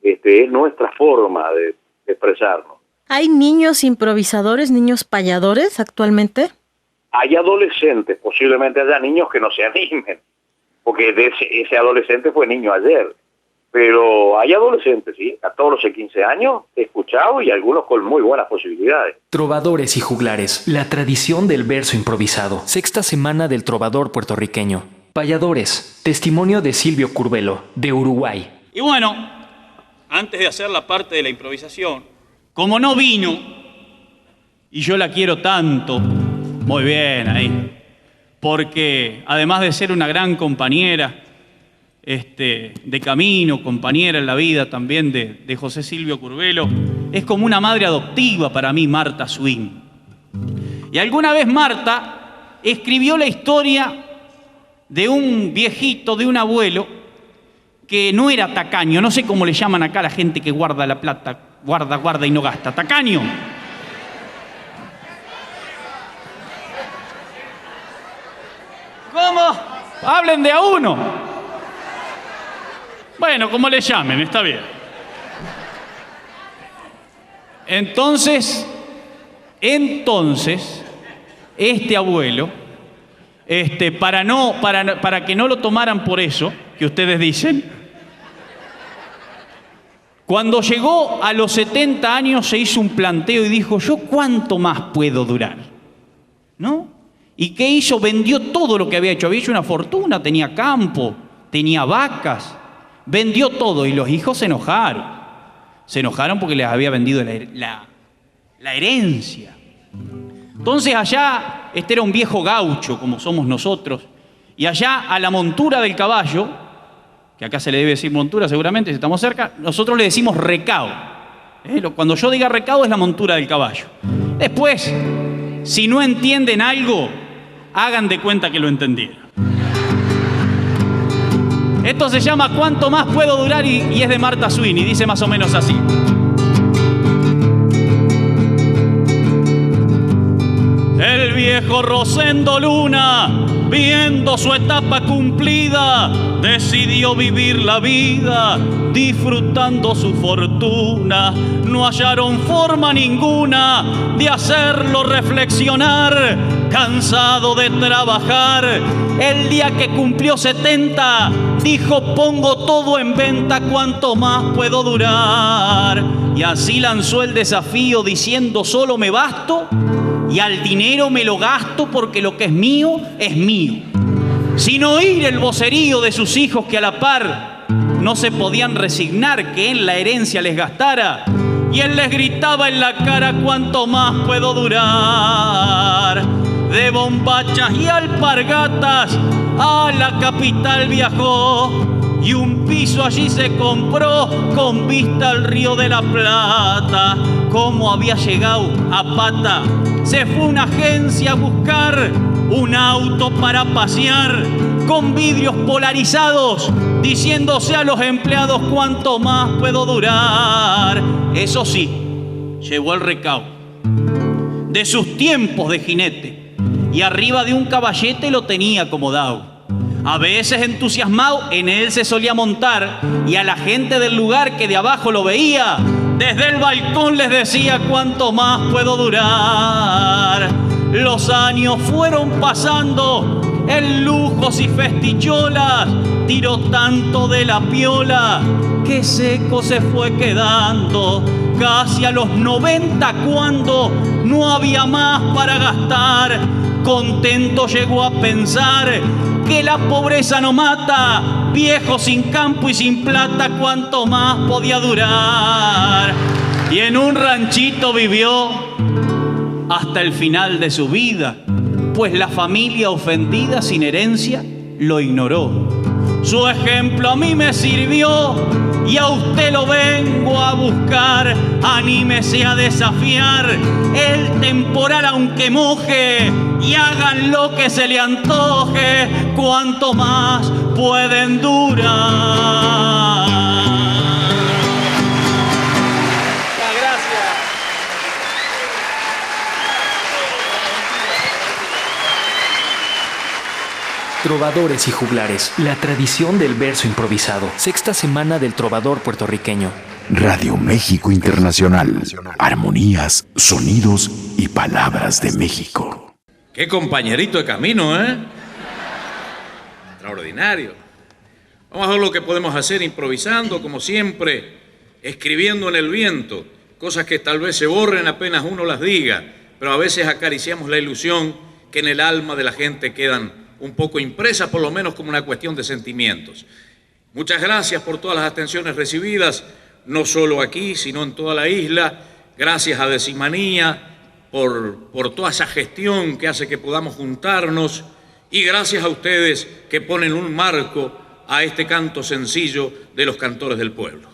es nuestra forma de expresarnos. ¿Hay niños improvisadores, niños payadores actualmente? Hay adolescentes, posiblemente haya niños que no se animen, porque ese adolescente fue niño ayer. Pero hay adolescentes, sí, 14, 15 años, he escuchado, y algunos con muy buenas posibilidades. Trovadores y juglares, la tradición del verso improvisado. Sexta semana del trovador puertorriqueño. Payadores, testimonio de Silvio Curbelo, de Uruguay. Y bueno, antes de hacer la parte de la improvisación, como no vino, y yo la quiero tanto, muy bien ahí, porque además de ser una gran compañera de camino, compañera en la vida también de José Silvio Curbelo, es como una madre adoptiva para mí, Marta Swing. Y alguna vez Marta escribió la historia de un viejito, de un abuelo, que no era tacaño, no sé cómo le llaman acá a la gente que guarda la plata, guarda y no gasta, tacaño. ¿Cómo? Hablen de a uno. Bueno, como le llamen, está bien. Entonces, este abuelo, para que no lo tomaran por eso que ustedes dicen, cuando llegó a los 70 años se hizo un planteo y dijo, ¿yo cuánto más puedo durar? ¿No? ¿Y qué hizo? Vendió todo lo que había hecho. Había hecho una fortuna, tenía campo, tenía vacas, vendió todo y los hijos se enojaron. Se enojaron porque les había vendido la herencia. Entonces allá, este era un viejo gaucho, como somos nosotros, y allá a la montura del caballo, que acá se le debe decir montura seguramente si estamos cerca, nosotros le decimos recao. Cuando yo diga recao es la montura del caballo. Después, si no entienden algo, hagan de cuenta que lo entendieron. Esto se llama ¿Cuánto más puedo durar? Y es de Marta Swing y dice más o menos así. El viejo Rosendo Luna, viendo su etapa cumplida, decidió vivir la vida disfrutando su fortuna. No hallaron forma ninguna de hacerlo reflexionar. Cansado de trabajar, el día que cumplió 70, dijo pongo todo en venta, ¿cuánto más puedo durar? Y así lanzó el desafío diciendo solo me basto y al dinero me lo gasto porque lo que es mío, sin oír el vocerío de sus hijos que a la par no se podían resignar que en la herencia les gastara, y él les gritaba en la cara ¿cuánto más puedo durar? De bombachas y alpargatas a la capital viajó y un piso allí se compró con vista al Río de la Plata. Como había llegado a pata, se fue a una agencia a buscar un auto para pasear con vidrios polarizados, diciéndose a los empleados ¿cuánto más puedo durar? Eso sí, llevó el recao de sus tiempos de jinete y arriba de un caballete lo tenía acomodado. A veces entusiasmado en él se solía montar y a la gente del lugar que de abajo lo veía, desde el balcón les decía ¿cuánto más puedo durar? Los años fueron pasando en lujos y festicholas, tiró tanto de la piola que seco se fue quedando. Casi a los 90 cuando no había más para gastar, contento llegó a pensar que la pobreza no mata, viejo sin campo y sin plata, ¿cuánto más podía durar? Y en un ranchito vivió hasta el final de su vida, pues la familia ofendida sin herencia lo ignoró. Su ejemplo a mí me sirvió y a usted lo vengo a buscar. Anímese a desafiar el temporal aunque moje y hagan lo que se le antoje. ¿Cuánto más pueden durar? Trovadores y juglares, la tradición del verso improvisado. Sexta semana del trovador puertorriqueño. Radio México Internacional. Armonías, sonidos y palabras de México. Qué compañerito de camino, ¿eh? Extraordinario. Vamos a ver lo que podemos hacer improvisando, como siempre, escribiendo en el viento, cosas que tal vez se borren apenas uno las diga, pero a veces acariciamos la ilusión que en el alma de la gente quedan un poco impresas, por lo menos como una cuestión de sentimientos. Muchas gracias por todas las atenciones recibidas, no solo aquí, sino en toda la isla. Gracias a Decimanía por toda esa gestión que hace que podamos juntarnos, y gracias a ustedes que ponen un marco a este canto sencillo de los cantores del pueblo.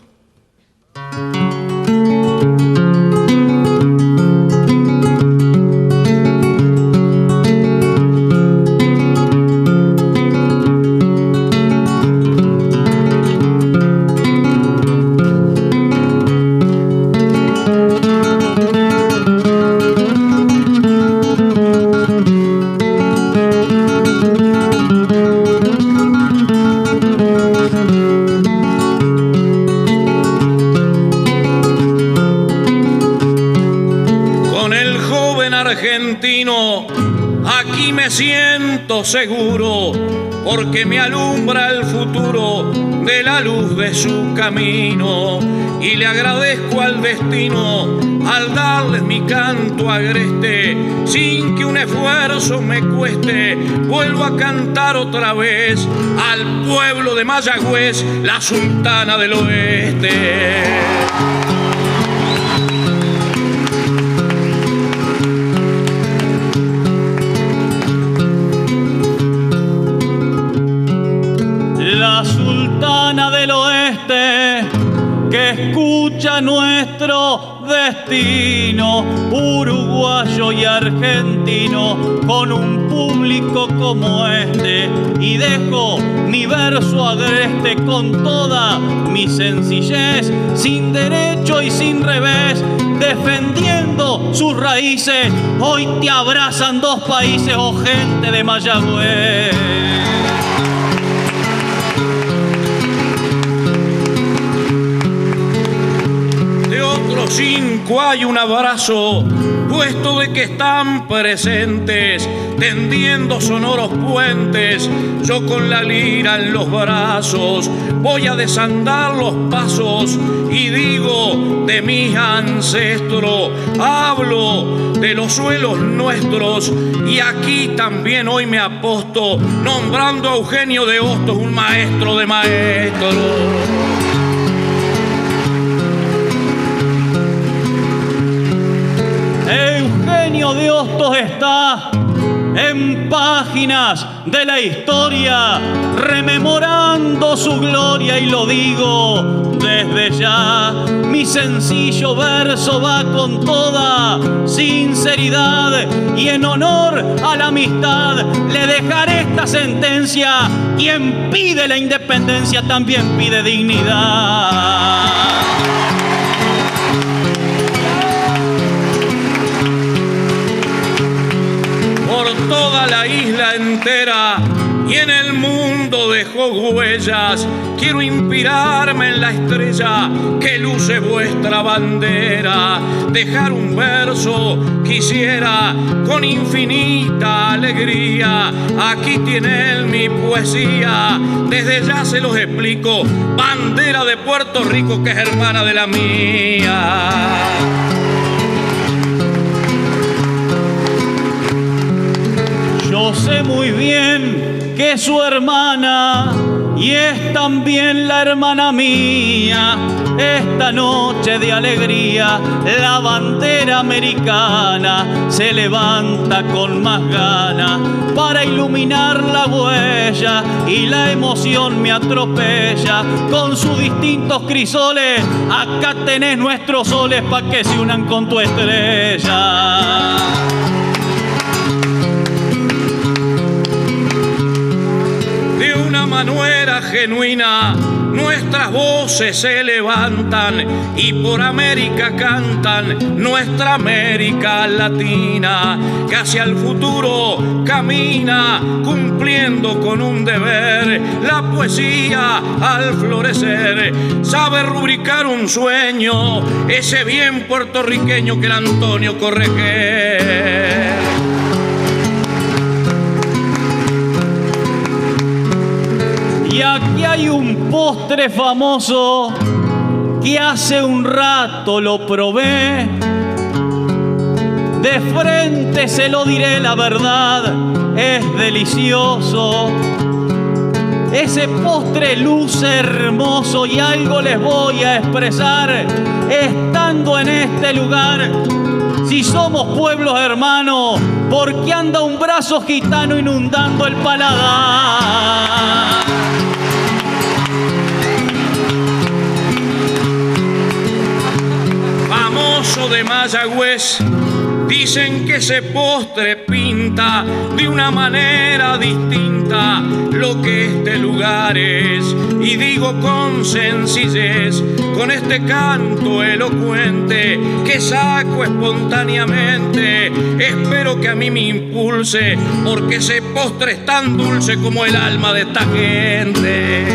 Aquí me siento seguro, porque me alumbra el futuro de la luz de su camino, y le agradezco al destino al darles mi canto agreste, sin que un esfuerzo me cueste. Vuelvo a cantar otra vez al pueblo de Mayagüez, la sultana del oeste. Del oeste que escucha nuestro destino, uruguayo y argentino, con un público como este, y dejo mi verso agreste con toda mi sencillez, sin derecho y sin revés, defendiendo sus raíces. Hoy te abrazan dos países, oh gente de Mayagüez. Otros 5 hay un abrazo, puesto de que están presentes, tendiendo sonoros puentes. Yo con la lira en los brazos voy a desandar los pasos, y digo de mis ancestros, hablo de los suelos nuestros, y aquí también hoy me aposto, nombrando a Eugenio de Hostos, un maestro de maestros. Eugenio de Hostos está en páginas de la historia, rememorando su gloria, y lo digo desde ya. Mi sencillo verso va con toda sinceridad, y en honor a la amistad le dejaré esta sentencia: quien pide la independencia también pide dignidad. Por toda la isla entera y en el mundo dejó huellas, quiero inspirarme en la estrella que luce vuestra bandera. Dejar un verso quisiera con infinita alegría, aquí tiene él mi poesía, desde ya se los explico, bandera de Puerto Rico que es hermana de la mía. Yo sé muy bien que es su hermana y es también la hermana mía. Esta noche de alegría la bandera americana se levanta con más ganas para iluminar la huella, y la emoción me atropella con sus distintos crisoles. Acá tenés nuestros soles pa' que se unan con tu estrella. Manuera genuina, nuestras voces se levantan y por América cantan, nuestra América Latina, que hacia el futuro camina, cumpliendo con un deber. La poesía al florecer sabe rubricar un sueño, ese bien puertorriqueño que el Antonio Correger. Y aquí hay un postre famoso que hace un rato lo probé. De frente se lo diré la verdad, es delicioso. Ese postre luce hermoso y algo les voy a expresar estando en este lugar. Si somos pueblos hermanos, ¿por qué anda un brazo gitano inundando el paladar? Famoso de Mayagüez, dicen que ese postre pinta de una manera distinta lo que este lugar es. Y digo con sencillez, con este canto elocuente que saco espontáneamente, espero que a mí me impulse, porque ese postre es tan dulce como el alma de esta gente.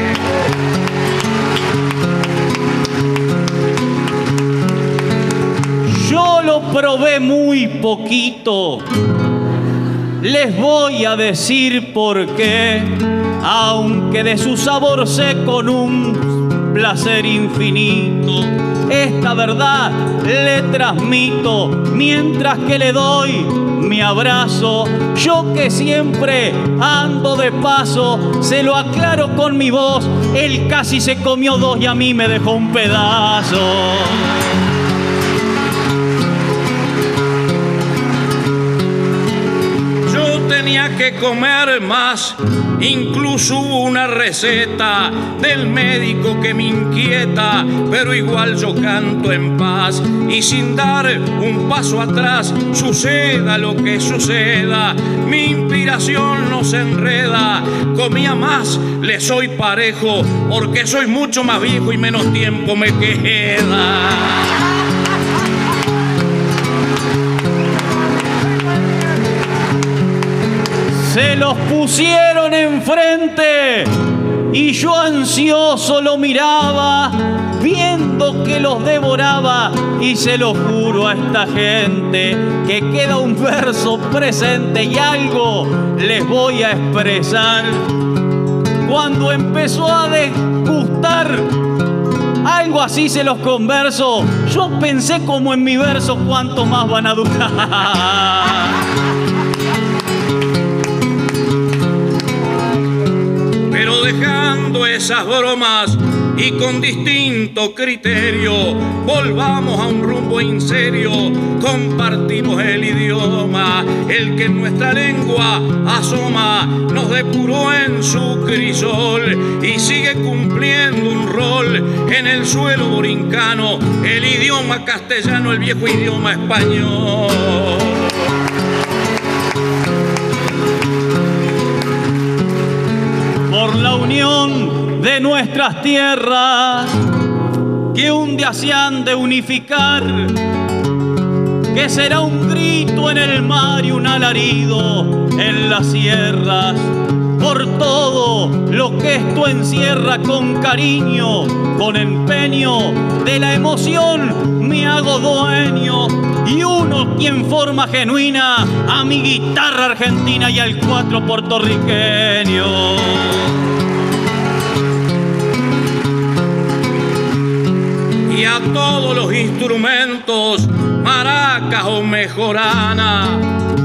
Yo lo probé muy poquito. Les voy a decir por qué, aunque de su sabor sé con un placer infinito. Esta verdad le transmito mientras que le doy mi abrazo. Yo que siempre ando de paso, se lo aclaro con mi voz. Él casi se comió 2 y a mí me dejó un pedazo. Tenía que comer más, incluso hubo una receta del médico que me inquieta, pero igual yo canto en paz y sin dar un paso atrás, suceda lo que suceda, mi inspiración no se enreda, comía más, le soy parejo, porque soy mucho más viejo y menos tiempo me queda. Se los pusieron enfrente y yo ansioso lo miraba, viendo que los devoraba, y se lo juro a esta gente que queda un verso presente y algo les voy a expresar. Cuando empezó a degustar algo así se los converso, yo pensé como en mi verso, ¿cuánto más van a durar? Dejando esas bromas y con distinto criterio, volvamos a un rumbo en serio, compartimos el idioma, el que en nuestra lengua asoma, nos depuró en su crisol y sigue cumpliendo un rol en el suelo borincano, el idioma castellano, el viejo idioma español. Por la unión de nuestras tierras, que un día se han de unificar, que será un grito en el mar y un alarido en las sierras, por todo lo que esto encierra, con cariño, con empeño, de la emoción me hago dueño, y uno quien forma genuina a mi guitarra argentina y al 4 puertorriqueño. Y a todos los instrumentos, maracas o mejorana,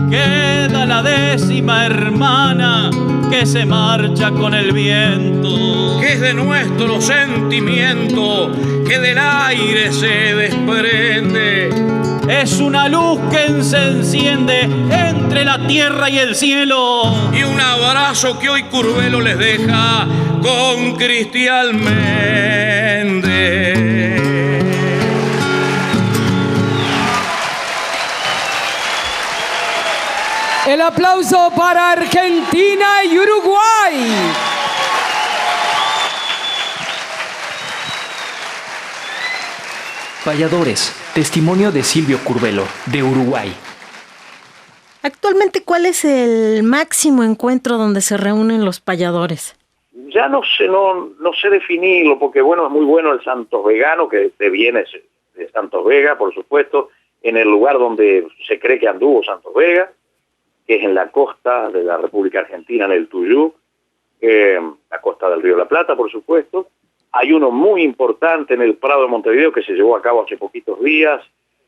queda la 10ª hermana que se marcha con el viento, que es de nuestro sentimiento, que del aire se desprende. Es una luz que se enciende entre la tierra y el cielo, y un abrazo que hoy Curbelo les deja con Cristian Méndez. El aplauso para Argentina y Uruguay. Payadores, testimonio de Silvio Curbelo, de Uruguay. Actualmente, ¿cuál es el máximo encuentro donde se reúnen los payadores? Ya no sé definirlo, porque bueno, es muy bueno el Santos Vegano, que viene de Santos Vega, por supuesto, en el lugar donde se cree que anduvo Santos Vega, que es en la costa de la República Argentina, en el Tuyú, la costa del Río de la Plata, por supuesto. Hay uno muy importante en el Prado de Montevideo que se llevó a cabo hace poquitos días,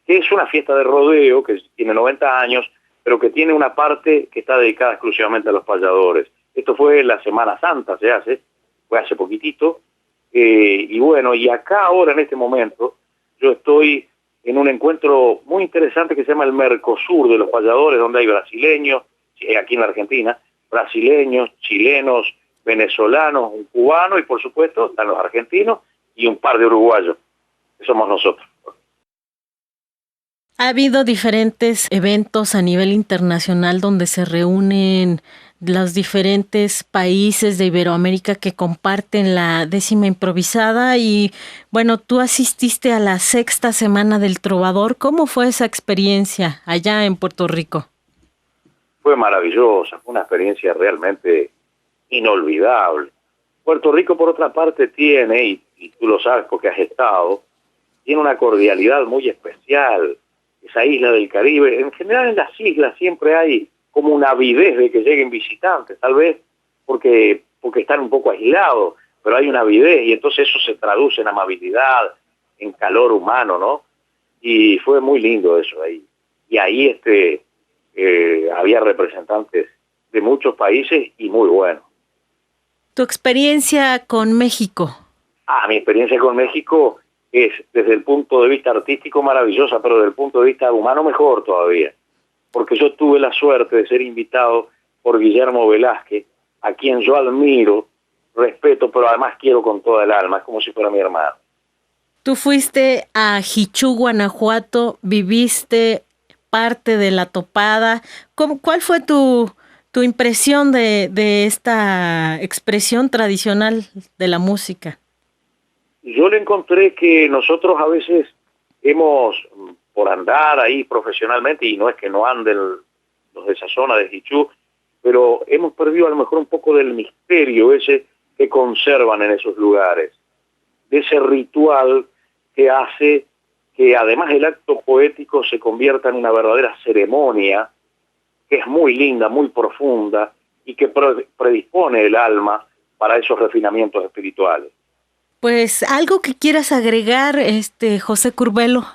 que es una fiesta de rodeo que tiene 90 años, pero que tiene una parte que está dedicada exclusivamente a los payadores. Esto fue la Semana Santa, fue hace poquitito, y bueno, y acá ahora en este momento yo estoy en un encuentro muy interesante que se llama el Mercosur de los payadores, donde hay brasileños, aquí en la Argentina, brasileños, chilenos, venezolanos, un cubano y por supuesto están los argentinos y un par de uruguayos, que somos nosotros. Ha habido diferentes eventos a nivel internacional donde se reúnen los diferentes países de Iberoamérica que comparten la 10ª improvisada y bueno, tú asististe a la 6ª Semana del Trovador. ¿Cómo fue esa experiencia allá en Puerto Rico? Fue maravillosa, fue una experiencia realmente inolvidable. Puerto Rico, por otra parte, tiene, y tú lo sabes porque has estado, tiene una cordialidad muy especial. Esa isla del Caribe, en general en las islas siempre hay como una avidez de que lleguen visitantes, tal vez porque están un poco aislados, pero hay una avidez y entonces eso se traduce en amabilidad, en calor humano, ¿no? Y fue muy lindo eso ahí. Y ahí había representantes de muchos países y muy buenos. ¿Tu experiencia con México? Mi experiencia con México es, desde el punto de vista artístico, maravillosa, pero desde el punto de vista humano mejor todavía. Porque yo tuve la suerte de ser invitado por Guillermo Velázquez, a quien yo admiro, respeto, pero además quiero con toda el alma, es como si fuera mi hermano. Tú fuiste a Jichú, Guanajuato, viviste parte de la topada. ¿Cuál fue tu impresión de esta expresión tradicional de la música? Yo le encontré que nosotros a veces hemos, por andar ahí profesionalmente, y no es que no anden los de esa zona de Jichú, pero hemos perdido a lo mejor un poco del misterio ese que conservan en esos lugares, de ese ritual que hace que además el acto poético se convierta en una verdadera ceremonia, que es muy linda, muy profunda, y que predispone el alma para esos refinamientos espirituales. Pues, ¿algo que quieras agregar, José Curbelo?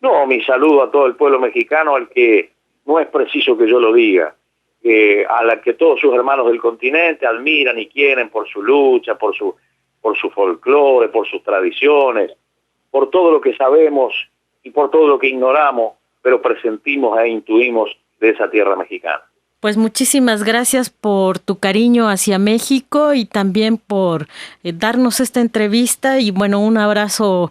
No, mi saludo a todo el pueblo mexicano, al que no es preciso que yo lo diga, a la que todos sus hermanos del continente admiran y quieren por su lucha, por su folclore, por sus tradiciones, por todo lo que sabemos y por todo lo que ignoramos, pero presentimos e intuimos de esa tierra mexicana. Pues muchísimas gracias por tu cariño hacia México y también por darnos esta entrevista y bueno, un abrazo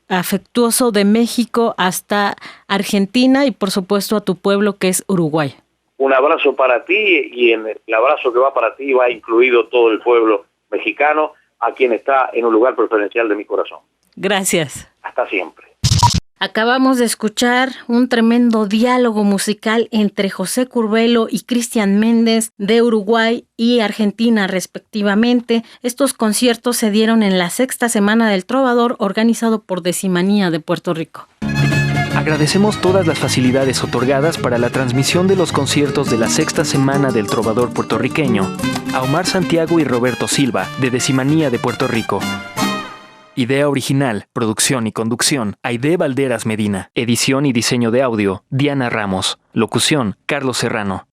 afectuoso de México hasta Argentina y por supuesto a tu pueblo que es Uruguay. Un abrazo para ti y en el abrazo que va para ti va incluido todo el pueblo mexicano, a quien está en un lugar preferencial de mi corazón. Gracias. Hasta siempre. Acabamos de escuchar un tremendo diálogo musical entre José Curbelo y Cristian Méndez de Uruguay y Argentina respectivamente. Estos conciertos se dieron en la 6ª Semana del Trovador organizado por Decimanía de Puerto Rico. Agradecemos todas las facilidades otorgadas para la transmisión de los conciertos de la 6ª Semana del Trovador puertorriqueño a Omar Santiago y Roberto Silva de Decimanía de Puerto Rico. Idea original, producción y conducción, Aide Valderas Medina. Edición y diseño de audio, Diana Ramos. Locución, Carlos Serrano.